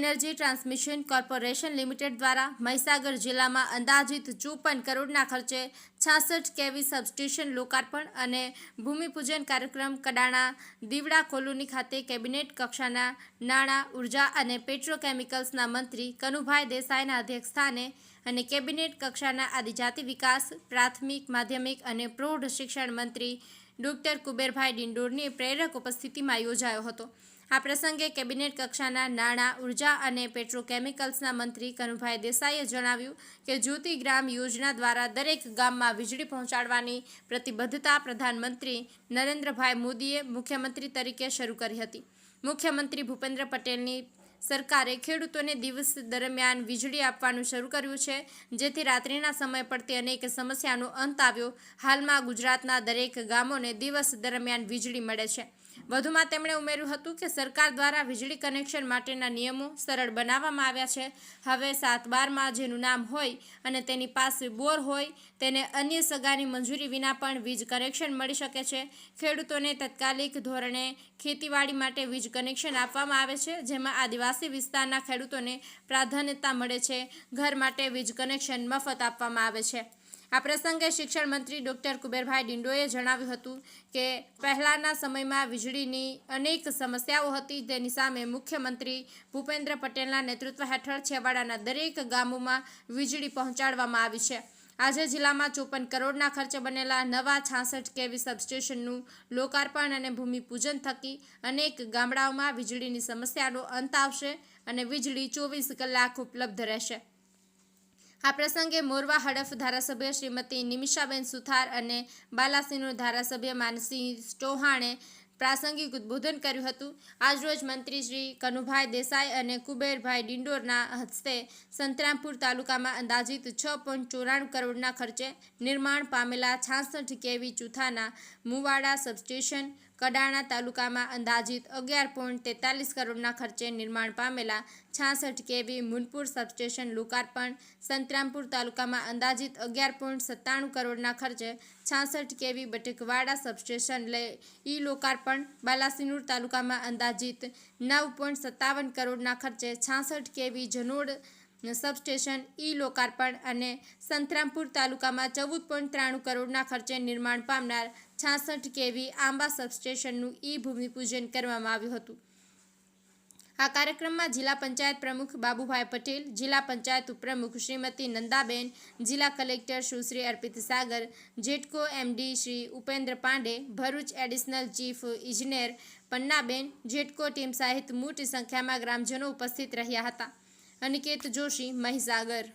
Energy transmission corporation limited દ્વારા મહીસાગર જિલ્લામાં અંદાજિત 54 કરોડના ખર્ચે 66 કેવી સબસ્ટેશન લોકાર્પણ અને ભૂમિપૂજન કાર્યક્રમ કડાણા દીવડા કોલોની ખાતે કેબિનેટ કક્ષાના નાણાં, ઉર્જા અને પેટ્રોકેમિકલ્સના મંત્રી કનુભાઈ દેસાઈના અધ્યક્ષસ્થાને અને કેબિનેટ કક્ષાના આદિજાતિ વિકાસ, પ્રાથમિક, માધ્યમિક અને પ્રૌઢ શિક્ષણ મંત્રી ડોક્ટર કુબેરભાઈ ડિંડોરની પ્રેરક ઉપસ્થિતિમાં યોજાયો હતો। આ પ્રસંગે કેબિનેટ કક્ષાના નાણાં, ઉર્જા અને પેટ્રોકેમિકલ્સના મંત્રી કનુભાઈ દેસાઈએ જણાવ્યું કે જ્યોતિ ગ્રામ યોજના દ્વારા દરેક ગામમાં વીજળી પહોંચાડવાની પ્રતિબદ્ધતા પ્રધાનમંત્રી નરેન્દ્રભાઈ મોદીએ મુખ્યમંત્રી તરીકે શરૂ કરી હતી। મુખ્યમંત્રી ભૂપેન્દ્ર પટેલની સરકારે ખેડૂતોને દિવસ દરમિયાન વીજળી આપવાનું શરૂ કર્યું છે, જેથી રાત્રિના સમય પડતી અનેક સમસ્યાનો અંત આવ્યો। હાલમાં ગુજરાતના દરેક ગામોને દિવસ દરમિયાન વીજળી મળે છે। વધુમાં તેમણે ઉમેર્યું હતું કે સરકાર દ્વારા વીજળી કનેક્શન માટેના નિયમો સરળ બનાવવામાં આવ્યા છે। હવે 7/12માં જેનું નામ હોય અને તેની પાસે બોર હોય તેને અન્ય સગાની મંજૂરી વિના પણ વીજ કનેક્શન મળી શકે છે। ખેડૂતોને તાત્કાલિક ધોરણે ખેતીવાડી માટે વીજ કનેક્શન આપવામાં આવે છે, જેમાં આદિવાસી વિસ્તારના ખેડૂતોને પ્રાધાન્યતા મળે છે। ઘર માટે વીજ કનેક્શન મફત આપવામાં આવે છે। આ પ્રસંગે શિક્ષણ મંત્રી ડોક્ટર કુબેરભાઈ ડિંડોએ જણાવ્યું હતું કે પહેલાના સમયમાં વીજળીની અનેક સમસ્યાઓ હતી, તેની સામે મુખ્યમંત્રી ભૂપેન્દ્ર પટેલના નેતૃત્વ હેઠળ છેવાડાના દરેક ગામોમાં વીજળી પહોંચાડવામાં આવી છે। આજે જિલ્લામાં 54 કરોડના ખર્ચે બનેલા નવા 66 કેવી સબસ્ટેશનનું લોકાર્પણ અને ભૂમિપૂજન થકી અનેક ગામડાઓમાં વીજળીની સમસ્યાનો અંત આવશે અને વીજળી 24 કલાક ઉપલબ્ધ રહેશે। આ પ્રસંગે મોરવા હડફ ધારાસભ્ય શ્રીમતી નિમિષાબેન સુથાર અને બાલાસિનોર ધારાસભ્ય માનસિંહ ચૌહાણે પ્રાસંગિક ઉદ્બોધન કર્યું હતું। આજરોજ મંત્રી શ્રી કનુભાઈ દેસાઈ અને કુબેરભાઈ ડિંડોરના હસ્તે સંતરામપુર તાલુકામાં અંદાજિત 6.94 કરોડના ખર્ચે નિર્માણ પામેલા 66 કેવી ચૂથાના મુવાડા સબસ્ટેશન, કડાણા તાલુકામાં અંદાજિત 11.43 કરોડના ખર્ચે નિર્માણ પામેલા 66 કેવી મુનપુર સબસ્ટેશન લોકાર્પણ, સંતરામપુર તાલુકામાં અંદાજિત 11.97 કરોડના ખર્ચે 66 કેવી બટકવાડા સબસ્ટેશન ઈ લોકાર્પણ, બાલાસિનોર તાલુકામાં અંદાજિત 9.57 કરોડના ખર્ચે 66 કેવી જનોડ સબસ્ટેશન ઈ લોકાર્પણ અને સંતરામપુર તાલુકામાં 14.93 કરોડના ખર્ચે નિર્માણ પામનાર 66 કેવી આંબા સબસ્ટેશનનું ઈ ભૂમિપૂજન કરવામાં આવ્યું હતું। આ કાર્યક્રમમાં જિલ્લા પંચાયત પ્રમુખ બાબુભાઈ પટેલ, જિલ્લા પંચાયત ઉપપ્રમુખ શ્રીમતી નંદાબેન, જિલ્લા collector Sushri Arpit Sagar, GETCO MD Shri Upendra Pande, Bharuch additional chief ઇજનેર પન્નાબેન, જેટકો ટીમ સહિત મોટી સંખ્યામાં ગ્રામજનો ઉપસ્થિત રહ્યા હતા। અનિકેત જોશી, મહીસાગર।